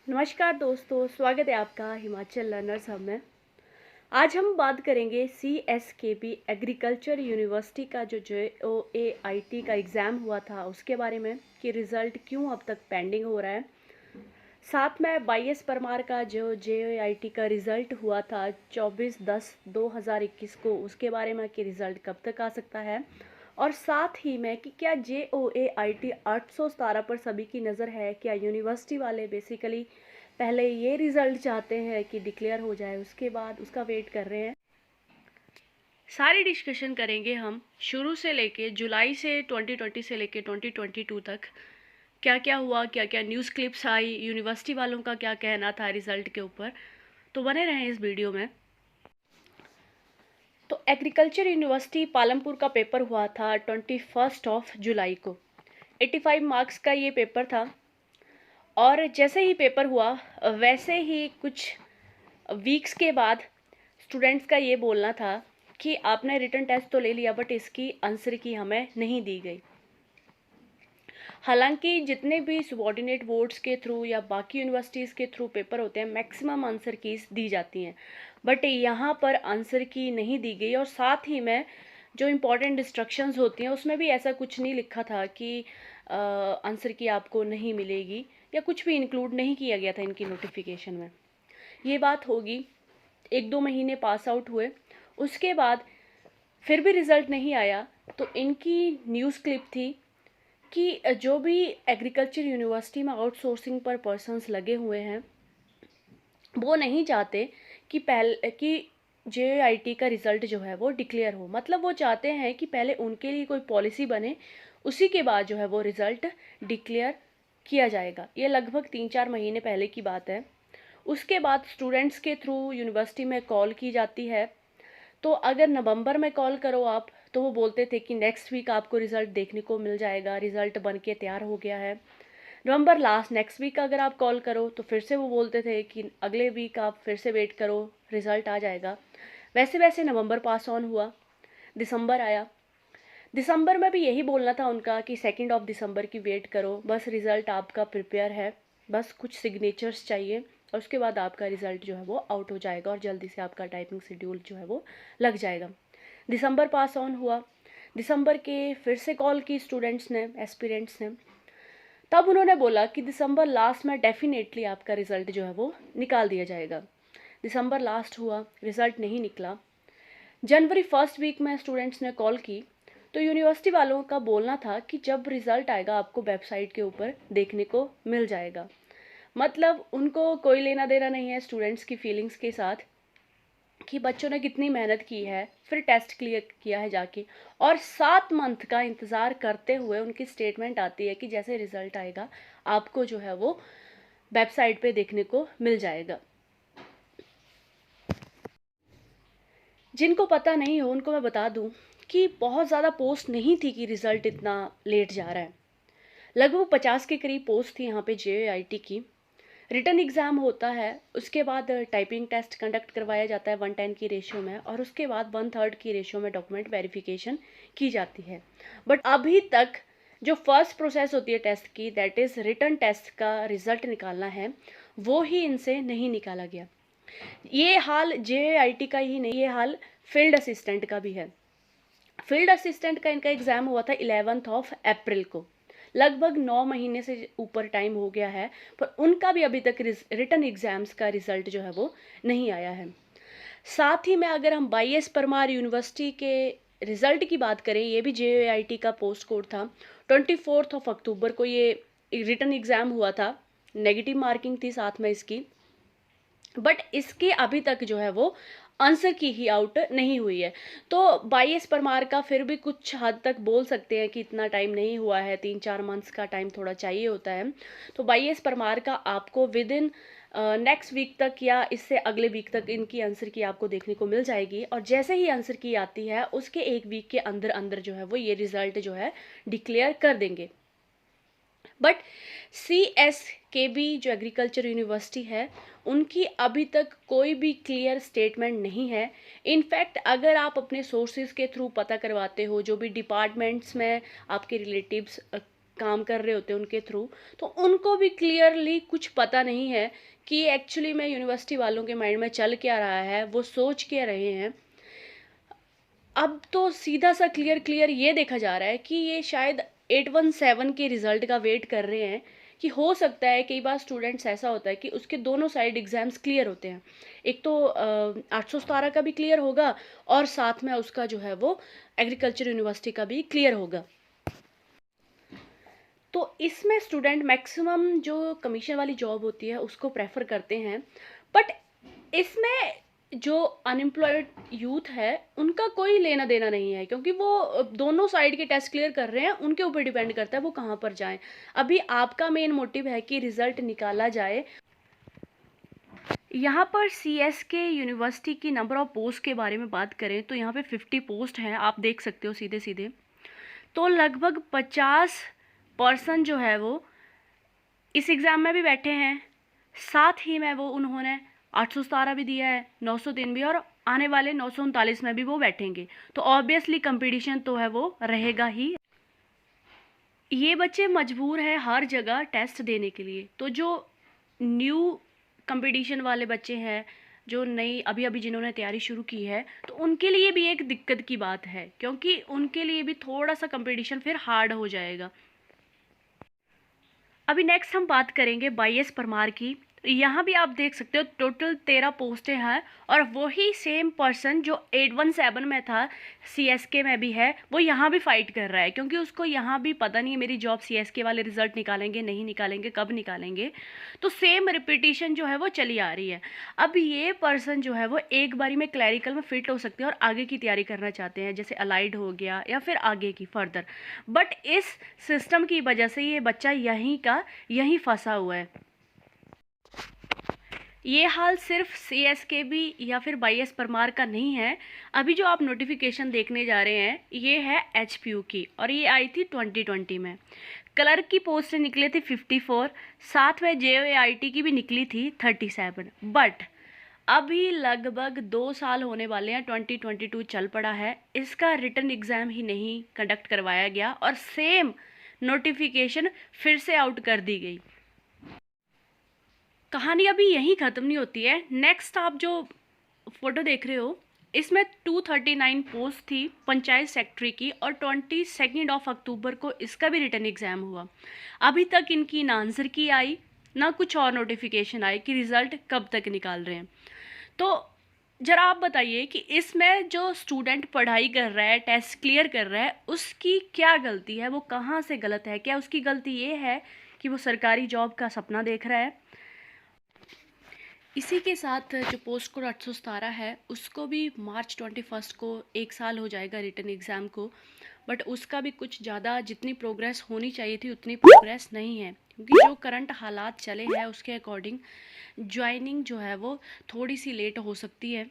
नमस्कार दोस्तों, स्वागत है आपका हिमाचल लर्नर्स हब में। आज हम बात करेंगे CSKB एग्रीकल्चर यूनिवर्सिटी का जो JOAIT का एग्ज़ाम हुआ था उसके बारे में कि रिज़ल्ट क्यों अब तक पेंडिंग हो रहा है। साथ में 22 परमार का जो JOAIT का रिज़ल्ट हुआ था 24/10/2021 को, उसके बारे में कि रिज़ल्ट कब तक आ सकता है। और साथ ही में कि क्या JOAIT 817 पर सभी की नज़र है, क्या यूनिवर्सिटी वाले बेसिकली पहले ये रिज़ल्ट चाहते हैं कि डिक्लेयर हो जाए, उसके बाद उसका वेट कर रहे हैं। सारी डिस्कशन करेंगे हम शुरू से लेके जुलाई से 2020 से लेके 2022 तक क्या क्या हुआ, क्या क्या न्यूज़ क्लिप्स आई, यूनिवर्सिटी वालों का क्या कहना था रिज़ल्ट के ऊपर। तो बने रहें इस वीडियो में। तो एग्रीकल्चर यूनिवर्सिटी पालमपुर का पेपर हुआ था 21 जुलाई को। 85 मार्क्स का ये पेपर था और जैसे ही पेपर हुआ वैसे ही कुछ वीक्स के बाद स्टूडेंट्स का ये बोलना था कि आपने रिटन टेस्ट तो ले लिया बट इसकी आंसर की हमें नहीं दी गई। हालांकि जितने भी सबॉर्डिनेट बोर्ड्स के थ्रू या बाकी यूनिवर्सिटीज़ के थ्रू पेपर होते हैं मैक्सिमम आंसर कीज दी जाती हैं, बट यहाँ पर आंसर की नहीं दी गई। और साथ ही में जो इम्पोर्टेंट इंस्ट्रक्शंस होती हैं उसमें भी ऐसा कुछ नहीं लिखा था कि आंसर की आपको नहीं मिलेगी, या कुछ भी इंक्लूड नहीं किया गया था इनकी नोटिफिकेशन में। ये बात होगी, 1-2 महीने पास आउट हुए, उसके बाद फिर भी रिज़ल्ट नहीं आया। तो इनकी न्यूज़ क्लिप थी कि जो भी एग्रीकल्चर यूनिवर्सिटी में आउटसोर्सिंग पर पर्सन्स लगे हुए हैं वो नहीं चाहते कि JIT का रिज़ल्ट जो है वो डिक्लेयर हो। मतलब वो चाहते हैं कि पहले उनके लिए कोई पॉलिसी बने, उसी के बाद जो है वो रिज़ल्ट डिक्लेयर किया जाएगा। ये लगभग 3-4 महीने पहले की बात है। उसके बाद स्टूडेंट्स के थ्रू यूनिवर्सिटी में कॉल की जाती है। तो अगर नवंबर में कॉल करो आप तो वो बोलते थे कि नेक्स्ट वीक आपको रिज़ल्ट देखने को मिल जाएगा, रिज़ल्ट बन के तैयार हो गया है। नवंबर लास्ट नेक्स्ट वीक अगर आप कॉल करो तो फिर से वो बोलते थे कि अगले वीक आप फिर से वेट करो, रिज़ल्ट आ जाएगा। वैसे वैसे नवंबर पास ऑन हुआ, दिसंबर आया। दिसंबर में भी यही बोलना था उनका कि 2 दिसंबर की वेट करो, बस रिज़ल्ट आपका प्रिपेयर है, बस कुछ सिग्नेचर्स चाहिए और उसके बाद आपका रिज़ल्ट जो है वो आउट हो जाएगा और जल्दी से आपका टाइपिंग शेड्यूल जो है वो लग जाएगा। दिसंबर पास ऑन हुआ, दिसंबर के फिर से कॉल की स्टूडेंट्स ने, एस्पिरेंट्स ने। तब उन्होंने बोला कि दिसंबर लास्ट में डेफिनेटली आपका रिज़ल्ट जो है वो निकाल दिया जाएगा। दिसंबर लास्ट हुआ, रिज़ल्ट नहीं निकला। जनवरी फर्स्ट वीक में स्टूडेंट्स ने कॉल की तो यूनिवर्सिटी वालों का बोलना था कि जब रिज़ल्ट आएगा आपको वेबसाइट के ऊपर देखने को मिल जाएगा। मतलब उनको कोई लेना देना नहीं है स्टूडेंट्स की फीलिंग्स के साथ कि बच्चों ने कितनी मेहनत की है, फिर टेस्ट क्लियर किया है जाके, और 7 मंथ का इंतज़ार करते हुए उनकी स्टेटमेंट आती है कि जैसे रिज़ल्ट आएगा आपको जो है वो वेबसाइट पे देखने को मिल जाएगा। जिनको पता नहीं हो उनको मैं बता दूं कि बहुत ज़्यादा पोस्ट नहीं थी कि रिज़ल्ट इतना लेट जा रहा है। लगभग 50 के करीब पोस्ट थी यहाँ पे JIT की। रिटन एग्ज़ाम होता है, उसके बाद टाइपिंग टेस्ट कंडक्ट करवाया जाता है 1:10 की रेशियो में, और उसके बाद 1/3 की रेशियो में डॉक्यूमेंट वेरिफिकेशन की जाती है। बट अभी तक जो फर्स्ट प्रोसेस होती है टेस्ट की, दैट इज़ रिटन टेस्ट का रिज़ल्ट निकालना है, वो ही इनसे नहीं निकाला गया। ये हाल JIT का ही नहीं, ये हाल फील्ड असिस्टेंट का भी है। फील्ड असिस्टेंट का इनका एग्ज़ाम हुआ था 11 अप्रैल को। लगभग 9 महीने से ऊपर टाइम हो गया है, पर उनका भी अभी तक रिटन एग्ज़ाम्स का रिज़ल्ट जो है वो नहीं आया है। साथ ही में अगर हम 22 परमार यूनिवर्सिटी के रिज़ल्ट की बात करें, ये भी JIT का पोस्ट कोड था। 24 अक्टूबर को ये रिटन एग्ज़ाम हुआ था, नेगेटिव मार्किंग थी साथ में इसकी, बट इसकी अभी तक जो है वो आंसर की ही आउट नहीं हुई है। तो 22 परमार का फिर भी कुछ हद तक बोल सकते हैं कि इतना टाइम नहीं हुआ है, 3-4 मंथ्स का टाइम थोड़ा चाहिए होता है। तो 22 परमार का आपको विद इन नेक्स्ट वीक तक या इससे अगले वीक तक इनकी आंसर की आपको देखने को मिल जाएगी, और जैसे ही आंसर की आती है उसके 1 वीक के अंदर अंदर जो है वो ये रिज़ल्ट जो है डिक्लेयर कर देंगे। बट CSKB जो एग्रीकल्चर यूनिवर्सिटी है उनकी अभी तक कोई भी क्लियर स्टेटमेंट नहीं है। इनफैक्ट अगर आप अपने सोर्सेज के थ्रू पता करवाते हो, जो भी डिपार्टमेंट्स में आपके रिलेटिव्स काम कर रहे होते हैं उनके थ्रू, तो उनको भी क्लियरली कुछ पता नहीं है कि एक्चुअली में यूनिवर्सिटी वालों के माइंड में चल क्या रहा है, वो सोच क्या रहे हैं। अब तो सीधा सा क्लियर ये देखा जा रहा है कि ये शायद 817 के रिजल्ट का वेट कर रहे हैं कि हो सकता है कई बार स्टूडेंट्स ऐसा होता है कि उसके दोनों साइड एग्जाम्स क्लियर होते हैं, एक तो 817 का भी क्लियर होगा और साथ में उसका जो है वो एग्रीकल्चर यूनिवर्सिटी का भी क्लियर होगा। तो इसमें स्टूडेंट मैक्सिमम जो कमीशन वाली जॉब होती है उसको प्रेफर करते हैं, बट इसमें जो अनएम्प्लॉयड यूथ है उनका कोई लेना देना नहीं है, क्योंकि वो दोनों साइड के टेस्ट क्लियर कर रहे हैं, उनके ऊपर डिपेंड करता है वो कहाँ पर जाएं। अभी आपका मेन मोटिव है कि रिजल्ट निकाला जाए। यहाँ पर CSK यूनिवर्सिटी की नंबर ऑफ पोस्ट के बारे में बात करें तो यहाँ पे 50 पोस्ट हैं, आप देख सकते हो सीधे सीधे। तो लगभग 50% जो है वो इस एग्ज़ाम में भी बैठे हैं, साथ ही में वो उन्होंने 817 भी दिया है, 903 भी, और आने वाले 939 में भी वो बैठेंगे। तो ऑब्वियसली कंपटीशन तो है वो रहेगा ही। ये बच्चे मजबूर हैं हर जगह टेस्ट देने के लिए। तो जो न्यू कंपटीशन वाले बच्चे हैं, जो नई अभी अभी जिन्होंने तैयारी शुरू की है, तो उनके लिए भी एक दिक्कत की बात है, क्योंकि उनके लिए भी थोड़ा सा कंपटीशन फिर हार्ड हो जाएगा। अभी नेक्स्ट हम बात करेंगे YS परमार की। यहाँ भी आप देख सकते हो टोटल 13 पोस्टें हैं, और वही सेम पर्सन जो 817 में था CSK में भी है, वो यहाँ भी फाइट कर रहा है, क्योंकि उसको यहाँ भी पता नहीं है मेरी जॉब CSK वाले रिजल्ट निकालेंगे नहीं निकालेंगे, कब निकालेंगे। तो सेम रिपीटिशन जो है वो चली आ रही है। अब ये पर्सन जो है वो एक बारी में क्लैरिकल में फिट हो सकते हैं और आगे की तैयारी करना चाहते हैं, जैसे अलाइड हो गया या फिर आगे की फर्दर, बट इस सिस्टम की वजह से ये बच्चा यहीं फंसा हुआ है। ये हाल सिर्फ CSK भी या फिर YS परमार का नहीं है। अभी जो आप नोटिफिकेशन देखने जा रहे हैं ये है HPU की, और ये आई थी 2020 में। क्लर्क की पोस्ट निकली थी 54, साथ में JOAIT की भी निकली थी 37, बट अभी लगभग 2 साल होने वाले हैं, 2022 चल पड़ा है, इसका रिटन एग्ज़ाम ही नहीं कंडक्ट करवाया गया और सेम नोटिफिकेशन फिर से आउट कर दी गई। कहानी अभी यहीं ख़त्म नहीं होती है। नेक्स्ट आप जो फोटो देख रहे हो इसमें 239 पोस्ट थी पंचायत सेक्रेटरी की, और 22 अक्टूबर को इसका भी रिटन एग्ज़ाम हुआ। अभी तक इनकी ना आंसर की आई ना कुछ और नोटिफिकेशन आई कि रिज़ल्ट कब तक निकाल रहे हैं। तो ज़रा आप बताइए कि इसमें जो स्टूडेंट पढ़ाई कर रहा है, टेस्ट क्लियर कर रहा है, उसकी क्या गलती है, वो कहाँ से गलत है? क्या उसकी गलती ये है कि वो सरकारी जॉब का सपना देख रहा है? इसी के साथ जो पोस्ट कोड 817 है उसको भी मार्च 21 को 1 साल हो जाएगा रिटन एग्ज़ाम को, बट उसका भी कुछ ज़्यादा जितनी प्रोग्रेस होनी चाहिए थी उतनी प्रोग्रेस नहीं है, क्योंकि जो करंट हालात चले हैं उसके अकॉर्डिंग ज्वाइनिंग जो है वो थोड़ी सी लेट हो सकती है।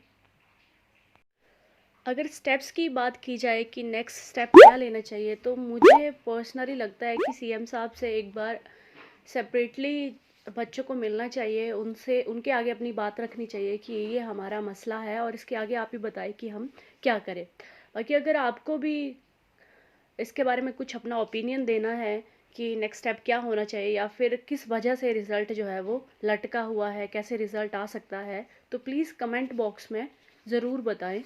अगर स्टेप्स की बात की जाए कि नेक्स्ट स्टेप क्या लेना चाहिए, तो मुझे पर्सनली लगता है कि CM साहब से एक बार सेपरेटली बच्चों को मिलना चाहिए, उनसे उनके आगे अपनी बात रखनी चाहिए कि ये हमारा मसला है और इसके आगे आप ही बताएं कि हम क्या करें। बाकी अगर आपको भी इसके बारे में कुछ अपना ओपिनियन देना है कि नेक्स्ट स्टेप क्या होना चाहिए, या फिर किस वजह से रिज़ल्ट जो है वो लटका हुआ है, कैसे रिज़ल्ट आ सकता है, तो प्लीज़ कमेंट बॉक्स में ज़रूर बताएं।